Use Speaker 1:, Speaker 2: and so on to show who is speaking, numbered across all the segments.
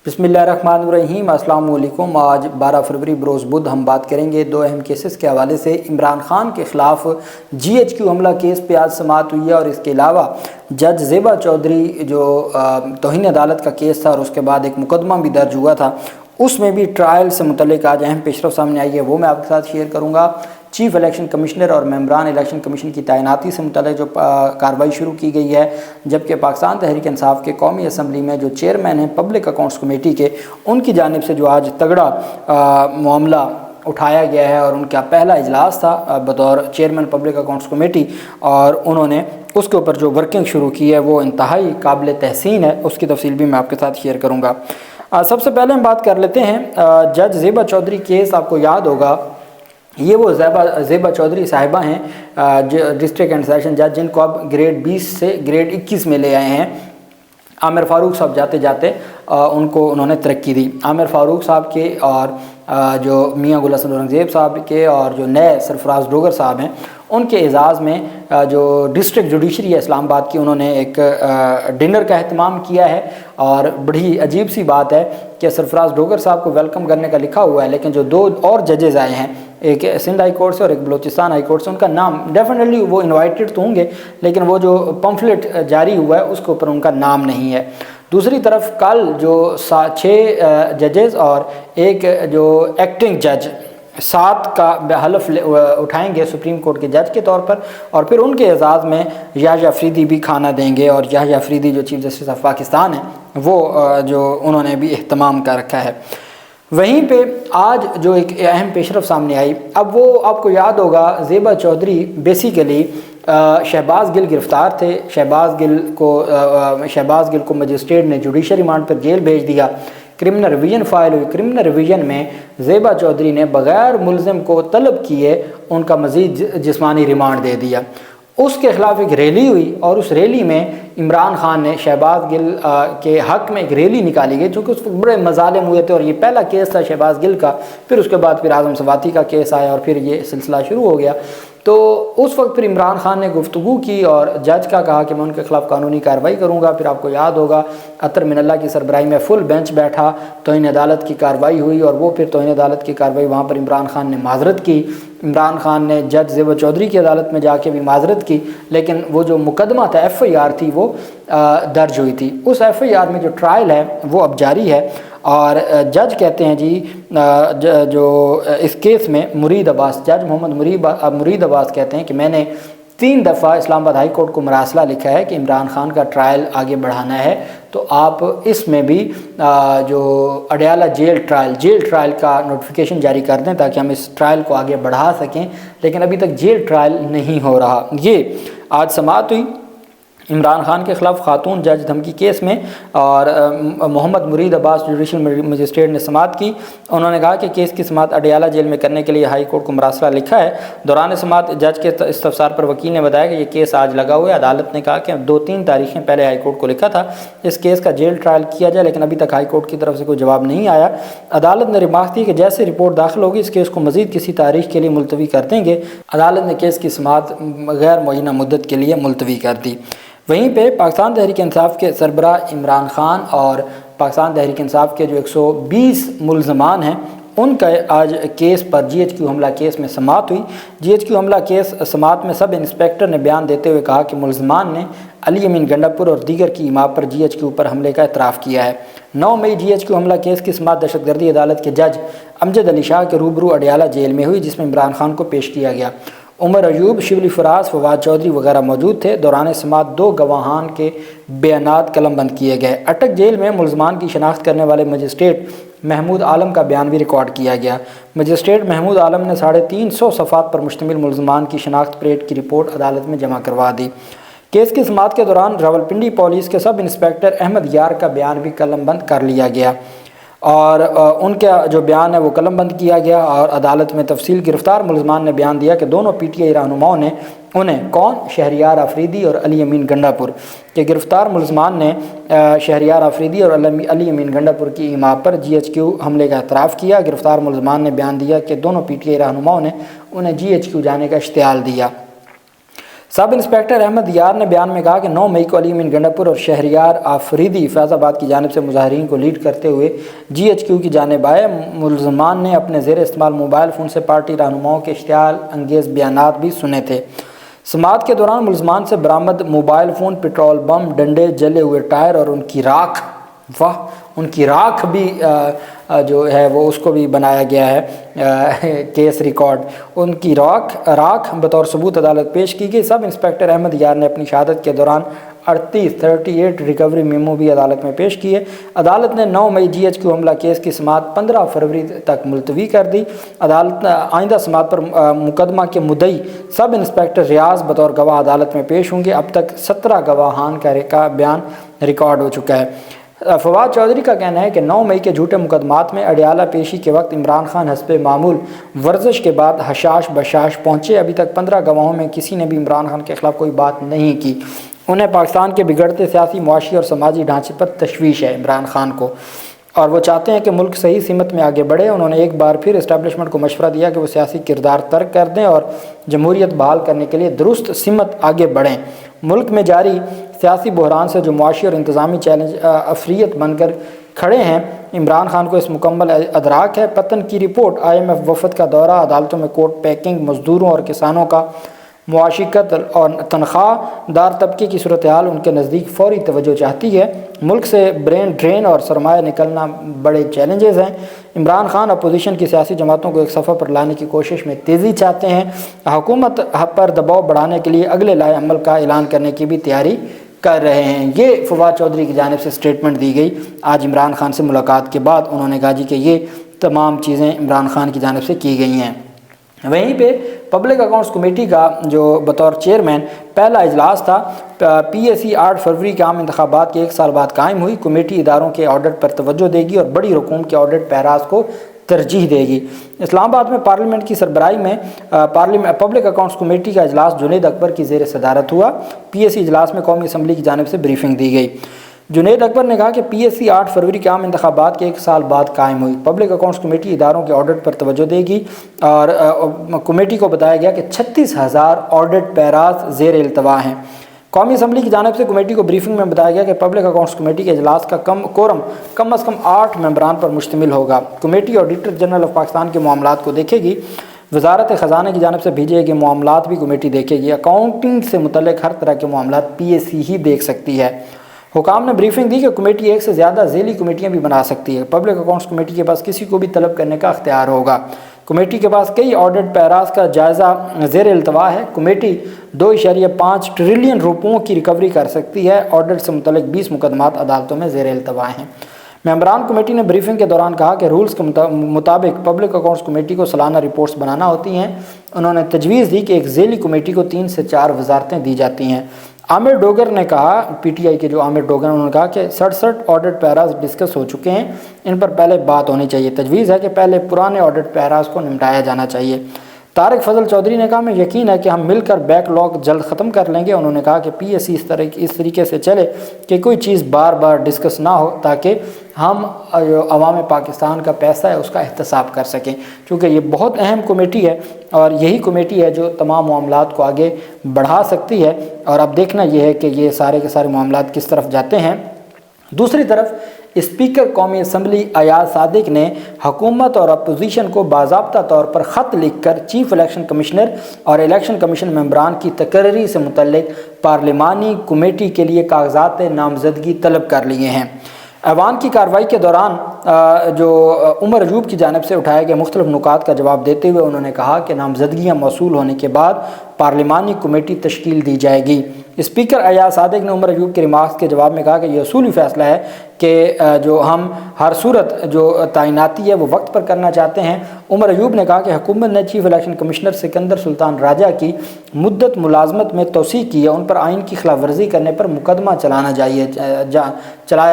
Speaker 1: बिस्मिल्लाहिर्रहमानिर्रहीम। अस्सलाम वालेकुम। आज 12 फरवरी बरोज़ बुध हम बात करेंगे दो अहम केसेस के हवाले से। इमरान खान के ख़िलाफ़ GHQ हमला केस पे आज समाअत हुई है और इसके अलावा जज ज़ेबा चौधरी जो तौहीन अदालत का केस था और उसके बाद एक मुकदमा भी दर्ज हुआ था, उसमें भी ट्रायल से मुतल्लिक आज अहम पेशरफ़ सामने आई है, वो मैं आपके साथ शेयर करूँगा। चीफ़ इलेक्शन कमिश्नर और मेंबरान इलेक्शन कमीशन की तैनाती से मुतल्लिक जो कार्रवाई शुरू की गई है, जबकि पाकिस्तान तहरीक इंसाफ के कौमी असम्बली में जो चेयरमैन हैं पब्लिक अकाउंट्स कमेटी के, उनकी जानिब से जो आज तगड़ा मामला उठाया गया है और उनका पहला इजलास था बतौर चेयरमैन पब्लिक अकाउंट्स कमेटी, और उन्होंने उसके ऊपर जो वर्किंग शुरू की है वो इंतहाई काबिल तहसीन है। उसकी तफसील भी मैं आपके साथ शेयर करूँगा। सबसे पहले हम बात कर लेते हैं जज ज़ेबा चौधरी केस। आपको याद होगा ये वो ज़ेबा चौधरी साहिबा हैं डिस्ट्रिक्ट एंड सेशन जज, जिनको अब ग्रेड 20 से ग्रेड 21 में ले आए हैं। आमिर फ़ारूक साहब जाते जाते उनको उन्होंने तरक्की दी। आमिर फ़ारूक साहब के और जो मियाँ गुल हसन औरंगज़ेब साहब के और जो नए सरफराज डोगर साहब हैं, उनके एजाज़ में जो डिस्ट्रिक्ट जुडिशरी है इस्लामाबाद की, उन्होंने एक डिनर का अहतमाम किया है। और बड़ी अजीब सी बात है कि सरफराज डोगर साहब को वेलकम करने का लिखा हुआ है, लेकिन जो दो और जजेज़ आए हैं, एक सिंध हाई कोर्ट से और एक बलोचिस्तान हाई कोर्ट से, उनका नाम डेफिनेटली वो इनवाइटेड तो होंगे, लेकिन वो जो पम्फलेट जारी हुआ है उसके ऊपर उनका नाम नहीं है। दूसरी तरफ कल जो 6 जजेज़ और एक जो एक्टिंग जज 7 का हलफ उठाएंगे सुप्रीम कोर्ट के जज के तौर पर, और फिर उनके एजाज़ में याह्या अफरीदी भी खाना देंगे। और याह्या अफरीदी जो चीफ़ जस्टिस ऑफ पाकिस्तान है, वो जो उन्होंने भी एहतमाम कर रखा है। वहीं पे आज जो एक अहम पेशरफ सामने आई, अब वो आपको याद होगा ज़ेबा चौधरी बेसिकली शहबाज गिल गिरफ़्तार थे। शहबाज गिल को मजिस्ट्रेट ने जुडिशल रिमांड पर जेल भेज दिया। क्रिमिनल रिवीजन फ़ाइल हुई। क्रिमिनल रिवीजन में ज़ेबा चौधरी ने बग़ैर मुलज़िम को तलब किए उनका मज़ीद जिस्मानी रिमांड दे दिया। उसके ख़िलाफ़ एक रैली हुई और उस रैली में इमरान खान ने शहबाज गिल के हक़ में एक रैली निकाली गई, चूँकि उस बड़े मज़ालिम हुए थे और ये पहला केस था शहबाज गिल का। फिर उसके बाद फिर आज़म सवाती का केस आया और फिर ये सिलसिला शुरू हो गया। तो उस वक्त फिर इमरान खान ने गुफ्तगू की और जज का कहा कि मैं उनके ख़िलाफ़ कानूनी कार्रवाई करूँगा। फिर आपको याद होगा अतर मिनल्ला की सरबराही में फुल बेंच बैठा, तौहीन अदालत की कार्रवाई हुई और वो फिर तौहीन अदालत की कार्रवाई वहाँ पर इमरान खान ने माजरत की। इमरान खान ने जज ज़ेबा चौधरी की अदालत में जाके भी माजरत की, लेकिन वो जो मुकदमा था FIR थी वो दर्ज हुई थी। उस FIR में जो ट्रायल है वो अब जारी है और जज कहते हैं जी जो इस केस में मुरीद अब्बास, जज मोहम्मद मुरीद अब्बास कहते हैं कि मैंने 3 दफ़ा इस्लामाबाद हाई कोर्ट को मरासला लिखा है कि इमरान खान का ट्रायल आगे बढ़ाना है, तो आप इसमें भी जो अडयाला जेल ट्रायल का नोटिफिकेशन जारी कर दें ताकि हम इस ट्रायल को आगे बढ़ा सकें। लेकिन अभी तक जेल ट्रायल नहीं हो रहा। ये आज समाअत हुई इमरान खान के ख़िलाफ़ खातून जज धमकी केस में और मोहम्मद मुरीद अब्बास जुडिशल मजिस्ट्रेट ने समाअत की। उन्होंने कहा कि केस की समाअत अडयाला जेल में करने के लिए हाई कोर्ट को मरासला लिखा है। दौरान समाअत जज के इस्तफसार पर वकील ने बताया कि ये केस आज लगा हुआ है। अदालत ने कहा कि 2-3 तारीखें पहले हाई कोर्ट को लिखा था इस केस का जेल ट्रायल किया जाए, लेकिन अभी तक हाई कोर्ट की तरफ से कोई जवाब नहीं आया। अदालत ने रिमार्क दी कि जैसे रिपोर्ट दाखिल होगी इस केस को मज़ीद किसी तारीख के लिए मुलतवी कर देंगे। अदालत ने केस की समाअत गैर मुअय्यना मुद्दत के लिए मुलतवी कर दी। वहीं पे पाकिस्तान तहरीक इंसाफ के सरबराह इमरान खान और पाकिस्तान तहरीक इंसाफ के जो 120 मुल्ज़मान हैं, उनका आज केस पर GHQ हमला केस में समाअत हुई। GHQ हमला केस समाअत में सब इंस्पेक्टर ने बयान देते हुए कहा कि मुल्ज़मान ने अली अमीन गंडापुर और दीगर की इमाम पर GHQ पर हमले का एतराफ़ किया है। 9 मई GHQ हमला केस की समाअत दहशतगर्दी अदालत के जज अमजद अली शाह के रूबरू अडयाला जेल में हुई, जिसमें इमरान खान को पेश किया गया। उमर अयूब, शिबली फराज, फवाद चौधरी वगैरह मौजूद थे। दौरान समाअत 2 गवाहान के बयानात कलमबंद किए गए। अटक जेल में मुल्ज़मान की शनाख्त करने वाले मजिस्ट्रेट महमूद आलम का बयान भी रिकॉर्ड किया गया। मजिस्ट्रेट महमूद आलम ने 350 सफ़ात पर मुश्तमिल मुल्ज़मान की शनाख्त परेड की रिपोर्ट अदालत में जमा करवा दी। केस की समाअत के दौरान रावलपिंडी पुलिस के सब इंस्पेक्टर अहमद यार का बयान भी कलमबंद कर लिया गया और उनका जो बयान है वो कलमबंद किया गया। और अदालत में तफसील गिरफ़्तार मुल्ज़मान ने बयान दिया कि दोनों PTI रहनुमाओं ने उन्हें शहरियार अफरीदी और अली अमीन गंडापुर के गिरफ़्तार मुल्ज़मान ने शहरियार अफरीदी और अली अमीन गंडापुर की इमाम पर GHQ हमले का एतराफ़ किया। गिरफ़्तार मुल्ज़मान ने बयान दिया कि दोनों PTI रहनुमाओं ने उन्हें GHQ जाने का इश्तियाल दिया। सब इंस्पेक्टर अहमद यार ने बयान में कहा कि 9 मई को अली अमीन गंडापुर और शहरियार आफरीदी फैज़ाबाद की जानिब से मुजाहिरीन को लीड करते हुए GHQ की जानिब आए। मुलजमान ने अपने ज़ेर इस्तेमाल मोबाइल फ़ोन से पार्टी रहनुमाओं के इश्तियाल अंगेज़ बयानात भी सुने थे। समाअत के दौरान मुलजमान से बरामद मोबाइल फ़ोन, पेट्रोल बम, डंडे, जले हुए टायर और उनकी राख, उनकी राख भी जो है वो उसको भी बनाया गया है केस रिकॉर्ड। उनकी राख बतौर सबूत अदालत पेश की गई। सब इंस्पेक्टर अहमद यार ने अपनी शहादत के दौरान 38 रिकवरी मेमो भी अदालत में पेश किए। अदालत ने 9 मई GHQ हमला केस की समाअत 15 फरवरी तक मुलतवी कर दी। अदालत आइंदा समाअत पर मुकदमा के मुद्दई सब इंस्पेक्टर रियाज बतौर गवाह अदालत में पेश होंगे। अब तक 17 गवाहान का बयान रिकॉर्ड हो चुका है। फवाद चौधरी का कहना है कि 9 मई के झूठे मुकदमात में अडियाला पेशी के वक्त इमरान खान हस्बे मामूल वर्जिश के बाद हशाश बशाश पहुँचे। अभी तक 15 गवाहों में किसी ने भी इमरान खान के खिलाफ कोई बात नहीं की। उन्हें पाकिस्तान के बिगड़ते सियासी, मुआशी और समाजी ढांचे पर तशवीश है इमरान खान को, और वो चाहते हैं कि मुल्क सही सिमत में आगे बढ़े। उन्होंने एक बार फिर इस्टेब्लिशमेंट को मशवरा दिया कि वो सियासी किरदार तर्क कर दें और जमहूरियत बहाल करने के लिए दुरुस्त सिमत आगे बढ़ें। मुल्क में जारी सियासी बहरान से जो मुआशी और इंतज़ामी चैलेंज अफरियत बनकर खड़े हैं, इमरान खान को इस मुकम्मल अदराक है। पतन की रिपोर्ट, IMF वफद का दौरा, अदालतों में कोर्ट पैकिंग, मजदूरों और किसानों का मुआशी कत्ल और तनख्वाहदार तबके की सूरत हाल उनके नज़दीक फ़ौरी तवज्जो चाहती है। मुल्क से ब्रेन ड्रेन और सरमाया निकलना बड़े चैलेंजेस हैं। इमरान खान अपोजिशन की सियासी जमातों को एक सफ़ा पर लाने की कोशिश में तेज़ी चाहते हैं। हुकूमत पर दबाव बढ़ाने के लिए अगले लाए अमल का ऐलान करने की भी तैयारी कर रहे हैं। ये फवाद चौधरी की जानिब से स्टेटमेंट दी गई आज इमरान खान से मुलाकात के बाद। उन्होंने कहा जी कि ये तमाम चीज़ें इमरान खान की जानिब से की गई हैं। वहीं पे पब्लिक अकाउंट्स कमेटी का जो बतौर चेयरमैन पहला इजलास था, PAC 8 फरवरी के आम इंतखाबात के 1 साल बाद कायम हुई। कमेटी इदारों के ऑडिट पर तवज्जो देगी और बड़ी रकूम के ऑडिट पैराज को तरजीह देगी। इस्लामाबाद में पार्लियामेंट की सरबराही में पब्लिक अकाउंट्स कमेटी का इजलास जुनैद अकबर की ज़ेर सदारत हुआ। PAC इजलास में कौमी असम्बली की जानिब से ब्रीफिंग दी गई। जुनैद अकबर ने कहा कि PAC 8 फरवरी के आम इंतखाबात के 1 साल बाद कायम हुई। पब्लिक अकाउंट्स कमेटी इदारों के ऑडिट पर तवज्जो देगी और कमेटी को बताया गया कि 36,000 ऑडिट पैराज ज़ेर इल्तवा हैं। कौमी असम्बली की जानिब से कमेटी को ब्रीफिंग में बताया गया कि पब्लिक अकाउंट्स कमेटी के इजलास का कोरम कम अज़ कम 8 मेंबरान पर मुश्तमिल होगा। Committee auditor general of Pakistan के मामलात को देखेगी। वजारत ख़जाना की जानिब से भेजे गए मामलात भी कमेटी देखेगी। अकाउंटिंग से मुतल्लिक़ हर तरह के मामलात PAC ही देख सकती है। हुकाम ने ब्रीफिंग दी कि कमेटी एक से ज़्यादा ज़ेली कमेटियाँ भी बना सकती है। पब्लिक अकाउंट्स कमेटी के पास किसी को भी तलब करने का अख्तियार होगा। कमेटी के पास कई ऑडिट पैराज का जायज़ा ज़ेर इल्तवा है। कमेटी 2.5 ट्रिलियन रुपयों की रिकवरी कर सकती है। ऑडिट से मुतल्लिक़ 20 मुकदमात अदालतों में ज़ेर इल्तवा हैं। मेंबरान कमेटी ने ब्रीफिंग के दौरान कहा कि रूल्स के मुताबिक पब्लिक अकाउंट्स कमेटी को सालाना रिपोर्ट्स बनाना होती हैं। उन्होंने तजवीज़ दी कि एक ज़ेली कमेटी को 3 से 4 वजारतें दी जाती हैं। आमिर डोगर ने कहा, PTI के जो आमिर डोगर, उन्होंने कहा कि 67 ऑडिट पैराज डिस्कस हो चुके हैं, इन पर पहले बात होनी चाहिए। तजवीज़ है कि पहले पुराने ऑडिट पैराज को निपटाया जाना चाहिए। तारिक फजल चौधरी ने कहा, मैं यकीन है कि हम मिलकर बैकलॉग जल्द ख़त्म कर लेंगे। उन्होंने कहा कि PAC इस तरीके से चले कि कोई चीज़ बार बार डिस्कस ना हो, ताकि हम अवाम पाकिस्तान का पैसा है उसका एहतसाब कर सकें, क्योंकि ये बहुत अहम कमेटी है और यही कमेटी है जो तमाम मामलात को आगे बढ़ा सकती है। और अब देखना यह है कि ये सारे के सारे मामलात किस तरफ जाते हैं। दूसरी तरफ स्पीकर कौमी असम्बली अयाज सादिक ने हुकूमत और अपोजिशन को बाज़ाब्ता तौर पर ख़त लिखकर चीफ इलेक्शन कमिश्नर और इलेक्शन कमीशन मेंबरान की तकर्री से मुतल्लिक़ पार्लिमानी कमेटी के लिए कागजात नामजदगी तलब कर लिए हैं। ऐवान की कार्रवाई के दौरान जो उमर अयूब की जानिब से उठाए गए मुख्तलिफ नुकात का जवाब देते हुए उन्होंने कहा कि नामजदगियाँ मौसूल होने के बाद पार्लिमानी कमेटी तश्कील दी जाएगी। स्पीकर अयाज सादिक ने उमर अयूब के रिमार्क्स के जवाब में कहा कि यह असूली फ़ैसला है कि जो हम हर सूरत जो तैनाती है वो वक्त पर करना चाहते हैं। उमर अयूब ने कहा कि हुकूमत ने chief election commissioner Sikandar Sultan Raja की मुद्दत मुलाजमत में तोसी की है, उन पर आइन की खिलाफ वर्जी करने पर मुकदमा चलाया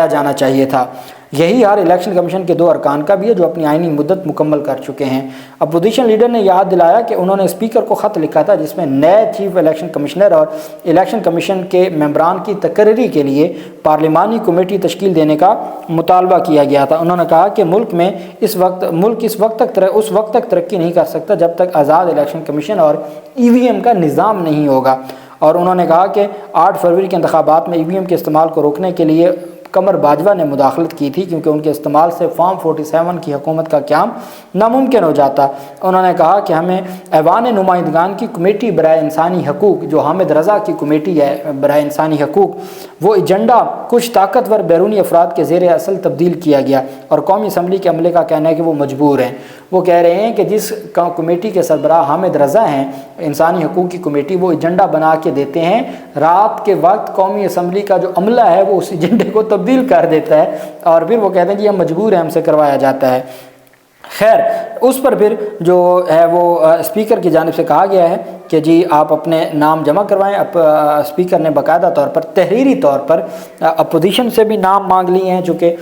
Speaker 1: जाना चाहिए था। यही हाल इलेक्शन कमीशन के 2 अरकान का भी है जो अपनी आइनी मुद्दत मुकम्मल कर चुके हैं। अपोजिशन लीडर ने याद दिलाया कि उन्होंने स्पीकर को ख़त लिखा था जिसमें नए चीफ इलेक्शन कमिश्नर और इलेक्शन कमीशन के मेंबरान की तकर्री के लिए पार्लिमानी कमेटी तश्कील देने का मुतालबा किया गया था। उन्होंने कहा कि मुल्क उस वक्त तक तरक्की नहीं कर सकता जब तक आज़ाद इलेक्शन कमीशन और EVM का निज़ाम नहीं होगा। اور انہوں نے کہا کہ 8 فروری کے انتخابات میں EVM کے استعمال کو روکنے کے لیے قمر باجوہ نے مداخلت کی تھی، کیونکہ ان کے استعمال سے فارم 47 کی حکومت کا قیام ناممکن ہو جاتا۔ انہوں نے کہا کہ ہمیں ایوان نمائندگان کی کمیٹی برائے انسانی حقوق، جو حامد رضا کی کمیٹی ہے برائے انسانی حقوق، وہ ایجنڈا کچھ طاقتور بیرونی افراد کے زیر اصل تبدیل کیا گیا، اور قومی اسمبلی کے عملے کا کہنا ہے کہ وہ مجبور ہیں۔ وہ کہہ رہے ہیں کہ جس کمیٹی کے سربراہ حامد رضا ہیں، انسانی حقوق کی کمیٹی، وہ ایجنڈا بنا کے دیتے ہیں، رات کے وقت قومی اسمبلی کا جو عملہ ہے وہ اس ایجنڈے کو تبدیل کر دیتا ہے، اور پھر وہ کہتے ہیں جی ہم مجبور ہیں، ہم سے کروایا جاتا ہے۔ خیر، اس پر پھر جو ہے وہ اسپیکر کی جانب سے کہا گیا ہے کہ جی آپ اپنے نام جمع کروائیں۔ اسپیکر نے باقاعدہ طور پر تحریری طور پر اپوزیشن سے بھی نام مانگ لیے ہیں، چونکہ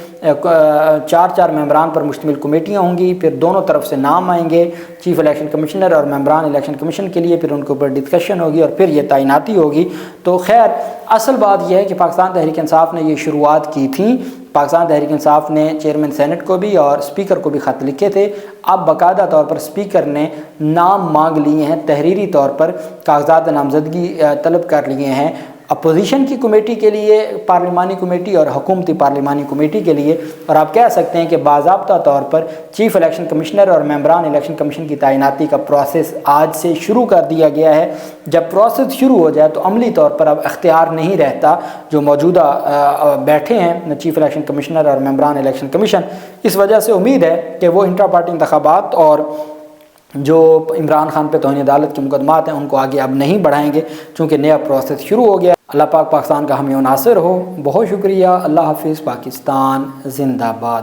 Speaker 1: 4 ممبران پر مشتمل کمیٹیاں ہوں گی، پھر دونوں طرف سے نام آئیں گے، چیف الیکشن کمشنر اور ممبران الیکشن کمیشن کے لیے، پھر ان کے اوپر ڈسکشن ہوگی اور پھر یہ تعیناتی ہوگی۔ تو خیر، اصل بات یہ ہے کہ پاکستان تحریک انصاف نے یہ شروعات کی تھیں۔ پاکستان تحریک انصاف نے چیئرمین سینٹ کو بھی اور اسپیکر کو بھی خط لکھے تھے۔ اب باقاعدہ طور پر اسپیکر نے نام مانگ لیے ہیں، تحریری طور پر کاغذات نامزدگی طلب کر لیے ہیں، اپوزیشن کی کمیٹی کے لیے پارلیمانی کمیٹی اور حکومتی پارلیمانی کمیٹی کے لیے۔ اور آپ کہہ سکتے ہیں کہ باضابطہ طور پر چیف الیکشن کمشنر اور ممبران الیکشن کمیشن کی تعیناتی کا پروسیس آج سے شروع کر دیا گیا ہے۔ جب پروسیس شروع ہو جائے تو عملی طور پر اب اختیار نہیں رہتا جو موجودہ بیٹھے ہیں چیف الیکشن کمشنر اور ممبران الیکشن کمیشن۔ اس وجہ سے امید ہے کہ وہ انٹرا پارٹی انتخابات اور جو عمران خان پہ توہین عدالت کے مقدمات ہیں ان کو آگے اب نہیں بڑھائیں گے، چونکہ نیا پروسیس شروع ہو گیا۔ اللہ پاک پاکستان کا حامی و ناصر ہو۔ بہت شکریہ۔ اللہ حافظ۔ پاکستان زندہ باد۔